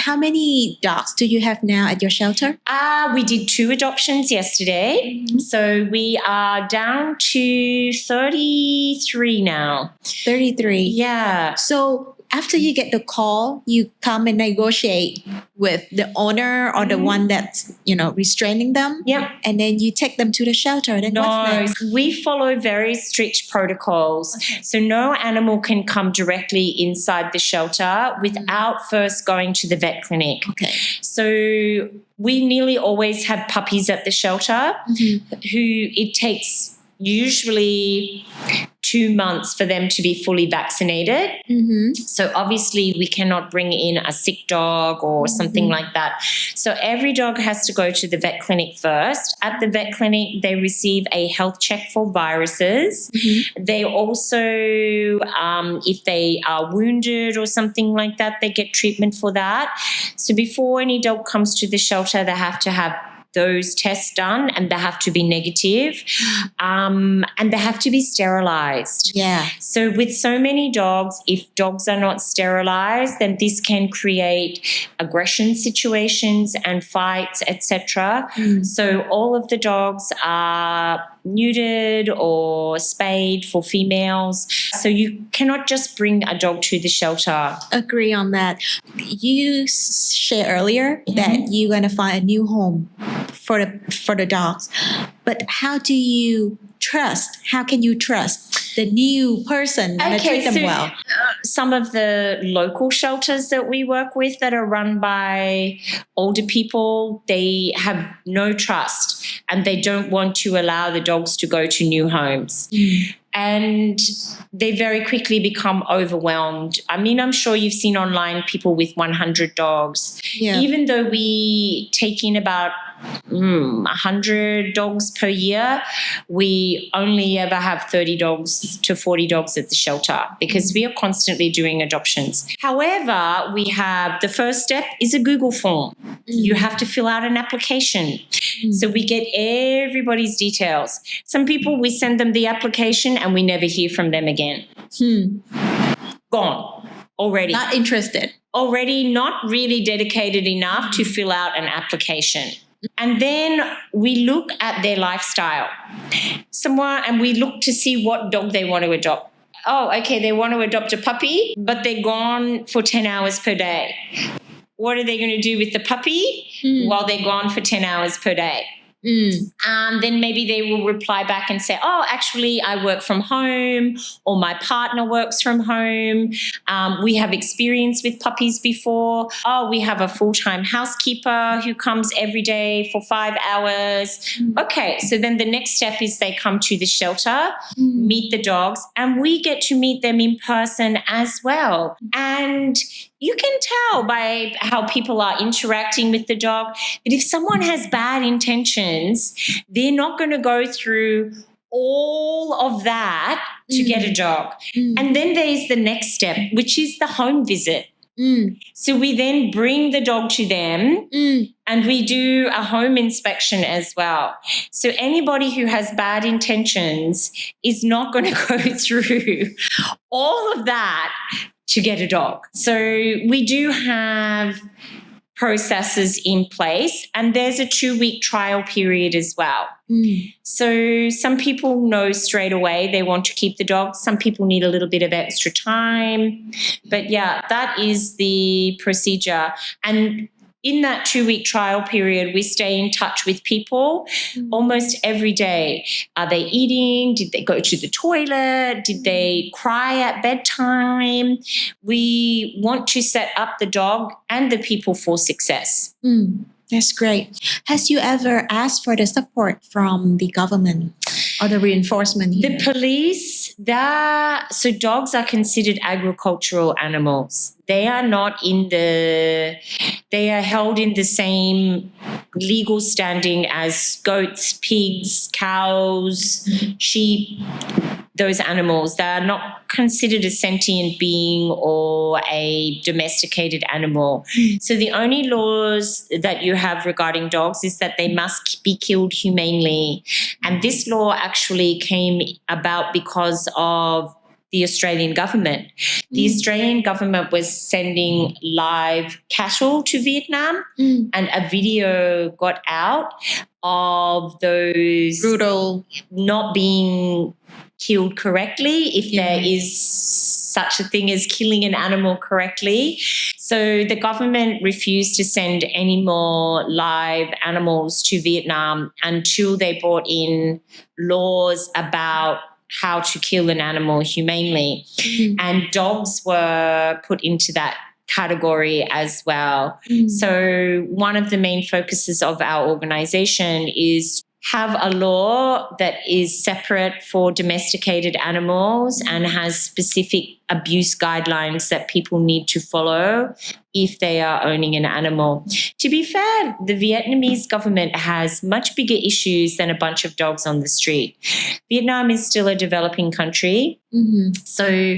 how many dogs do you have now at your shelter? We did 2 adoptions yesterday. So we are down to 33 now. 33. Yeah. So after you get the call, you come and negotiate with the owner or the one that's, restraining them. Yep. And then you take them to the shelter. Then what's next? We follow very strict protocols. Okay. So no animal can come directly inside the shelter without first going to the vet clinic. Okay. So we nearly always have puppies at the shelter who it takes usually 2 months for them to be fully vaccinated. So obviously we cannot bring in a sick dog or something like that. So every dog has to go to the vet clinic first. At the vet clinic, they receive a health check for viruses. They also, if they are wounded or something like that, they get treatment for that. So before any dog comes to the shelter, they have to have those tests done and they have to be negative, and they have to be sterilized. Yeah. So with so many dogs, if dogs are not sterilized, then this can create aggression situations and fights, etc. So all of the dogs are neutered or spayed for females. So you cannot just bring a dog to the shelter. Agree on that. You shared earlier that you're going to find a new home for the dogs. But how can you trust the new person and treat them well? Some of the local shelters that we work with that are run by older people, they have no trust and they don't want to allow the dogs to go to new homes. And they very quickly become overwhelmed. I mean, I'm sure you've seen online people with 100 dogs. Yeah. Even though we take in about 100 dogs per year, we only ever have 30 dogs to 40 dogs at the shelter because we are constantly doing adoptions. However, we have the first step is a Google form. You have to fill out an application. So we get everybody's details. Some people, we send them the application and we never hear from them again. Gone already. Not interested. Already not really dedicated enough to fill out an application. And then we look at their lifestyle. And we look to see what dog they want to adopt. Oh, okay, they want to adopt a puppy, but they're gone for 10 hours per day. What are they going to do with the puppy while they're gone for 10 hours per day? Then maybe they will reply back and say, oh, actually, I work from home, or my partner works from home. We have experience with puppies before. Oh, we have a full-time housekeeper who comes every day for 5 hours. Okay, so then the next step is they come to the shelter, meet the dogs, and we get to meet them in person as well. And you can tell by how people are interacting with the dog that if someone has bad intentions, they're not going to go through all of that to get a dog. And then there's the next step, which is the home visit. So we then bring the dog to them and we do a home inspection as well. So anybody who has bad intentions is not going to go through all of that to get a dog. So we do have processes in place, and there's a 2-week trial period as well. So some people know straight away they want to keep the dog. Some people need a little bit of extra time. But yeah, that is the procedure. And in that 2-week trial period, we stay in touch with people almost every day. Are they eating? Did they go to the toilet? Did they cry at bedtime? We want to set up the dog and the people for success. That's great. Has you ever asked for the support from the government or the reinforcement here? The police, so dogs are considered agricultural animals. They are not they are held in the same legal standing as goats, pigs, cows, sheep, those animals. They are not considered a sentient being or a domesticated animal. So the only laws that you have regarding dogs is that they must be killed humanely. And this law actually came about because of the Australian government. The Australian government was sending live cattle to Vietnam, and a video got out of those Brutal. not being killed correctly, if there is such a thing as killing an animal correctly. So the government refused to send any more live animals to Vietnam until they brought in laws about how to kill an animal humanely. And dogs were put into that category as well. So one of the main focuses of our organization is have a law that is separate for domesticated animals and has specific abuse guidelines that people need to follow if they are owning an animal. To be fair, the Vietnamese government has much bigger issues than a bunch of dogs on the street. Vietnam is still a developing country. So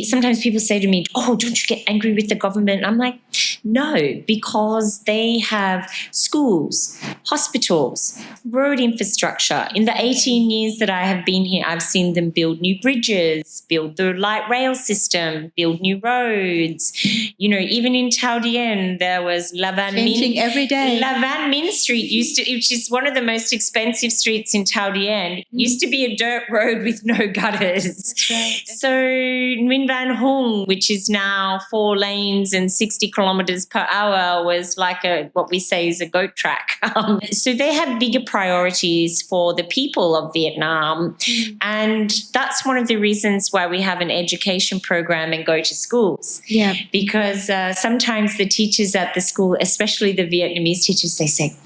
sometimes people say to me, oh, don't you get angry with the government? I'm like, no, because they have schools, hospitals, road infrastructure. In the 18 years that I have been here, I've seen them build new bridges, build the light rail system, build new roads. You know, even in Thao Dien, there was La Van Changing Minh. every day. La Van Minh Street which is one of the most expensive streets in Thao Dien, used to be a dirt road with no gutters. That's right. So Nguyen Van Hung, which is now 4 lanes and 60 kilometers per hour, was like what we say is a goat track. So they have bigger priorities for the people of Vietnam. And that's one of the reasons why we have an education program and go to schools. Yeah. Because sometimes the teachers at the school, especially the Vietnamese teachers, they say,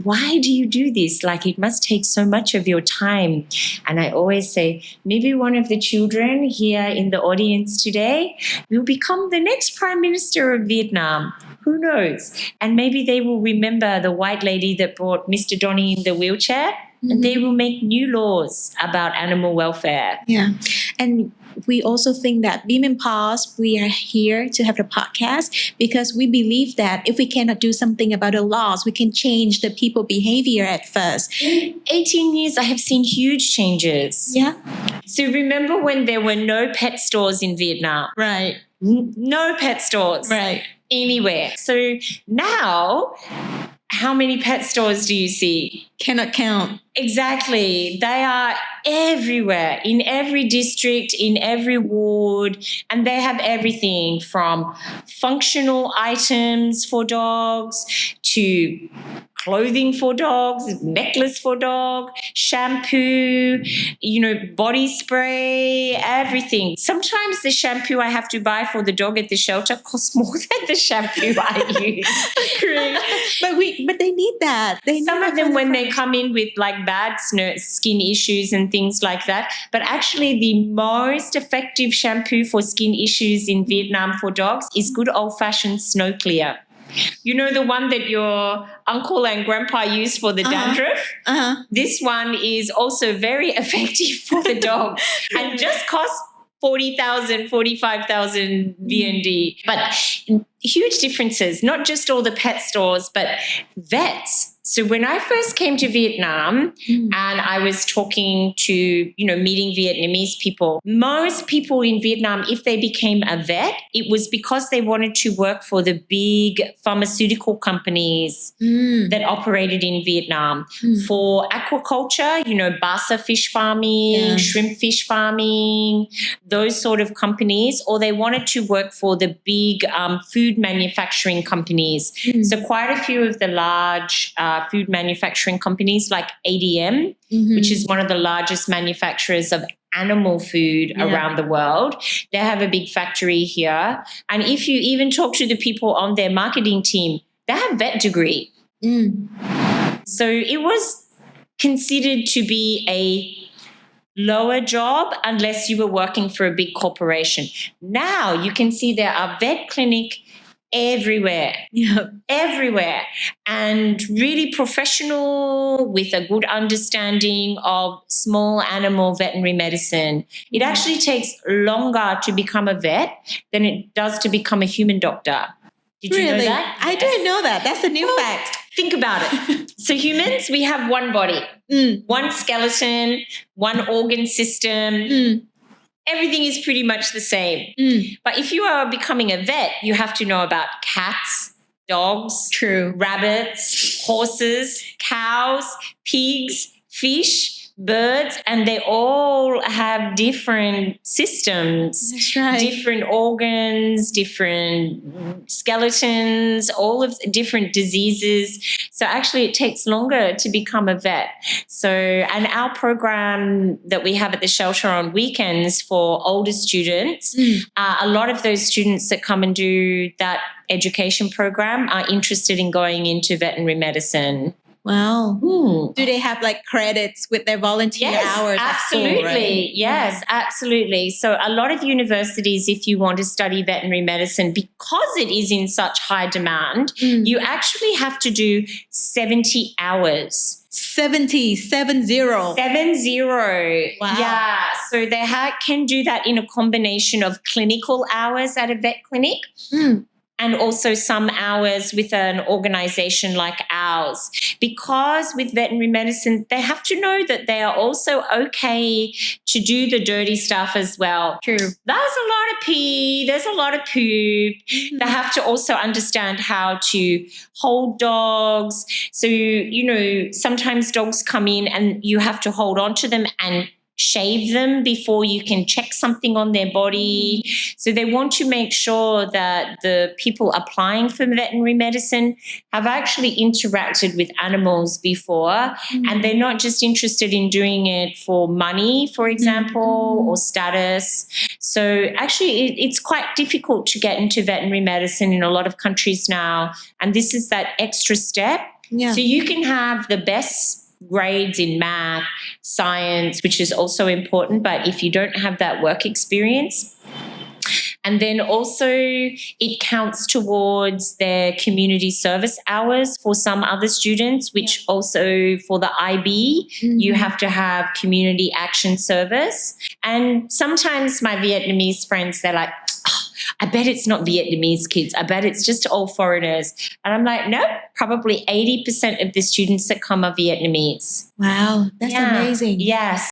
why do you do this? Like, it must take so much of your time. And I always say, maybe one of the children here in the audience today will become the next Prime Minister of Vietnam. Who knows? And maybe they will remember the white lady that brought Mr. Donny in the wheelchair, and they will make new laws about animal welfare. Yeah. And we also think that Beam and Paws, we are here to have the podcast because we believe that if we cannot do something about the laws, we can change the people behavior at first. In 18 years, I have seen huge changes. Yeah. So remember when there were no pet stores in Vietnam? Right. No pet stores. Right. Anywhere. So now, how many pet stores do you see? Cannot count. Exactly. They are everywhere, in every district, in every ward, and they have everything from functional items for dogs to clothing for dogs, necklace for dog, shampoo, body spray, everything. Sometimes the shampoo I have to buy for the dog at the shelter costs more than the shampoo I use. But they need that. Some of them, when they come in with like bad skin issues and things like that. But actually the most effective shampoo for skin issues in Vietnam for dogs is good old-fashioned Snow Clear. You know, the one that your uncle and grandpa use for the dandruff? This one is also very effective for the dog and just costs 40,000, 45,000 VND. But huge differences, not just all the pet stores, but vets. So when I first came to Vietnam and I was talking to, meeting Vietnamese people, most people in Vietnam, if they became a vet, it was because they wanted to work for the big pharmaceutical companies that operated in Vietnam. For aquaculture, basa fish farming, shrimp fish farming, those sort of companies, or they wanted to work for the big food manufacturing companies. So quite a few of the large food manufacturing companies like ADM, which is one of the largest manufacturers of animal food around the world. They have a big factory here. And if you even talk to the people on their marketing team, they have vet degree. So it was considered to be a lower job unless you were working for a big corporation. Now you can see there are vet clinic everywhere, everywhere, and really professional with a good understanding of small animal veterinary medicine. It actually takes longer to become a vet than it does to become a human doctor. Did you know that? I didn't know that. That's a new fact. Think about it. So humans, we have one body, one skeleton, one organ system. everything is pretty much the same. But if you are becoming a vet, you have to know about cats, dogs, True. rabbits, horses, cows, pigs, fish, birds, and they all have different systems. That's right. Different organs, different skeletons, all of the different diseases. So actually it takes longer to become a vet. So, and our program that we have at the shelter on weekends for older students, a lot of those students that come and do that education program are interested in going into veterinary medicine. Wow. Do they have like credits with their volunteer hours at school, absolutely. right? Yes, absolutely. So a lot of universities, if you want to study veterinary medicine, because it is in such high demand, you actually have to do 70 hours. 70. 70. Wow. Yeah. So they can do that in a combination of clinical hours at a vet clinic. And also some hours with an organization like ours. Because with veterinary medicine, they have to know that they are also okay to do the dirty stuff as well. True. There's a lot of pee, there's a lot of poop. They have to also understand how to hold dogs. So, sometimes dogs come in and you have to hold on to them and shave them before you can check something on their body. So they want to make sure that the people applying for veterinary medicine have actually interacted with animals before, and they're not just interested in doing it for money, for example, or status. So actually it's quite difficult to get into veterinary medicine in a lot of countries now, and this is that extra step. Yeah. So you can have the best grades in math, science, which is also important, but if you don't have that work experience, and then also it counts towards their community service hours for some other students, which also for the IB, you have to have community action service. And sometimes my Vietnamese friends, they're like, I bet it's not Vietnamese kids. I bet it's just all foreigners. And I'm like, no, probably 80% of the students that come are Vietnamese. Wow, that's amazing. Yes.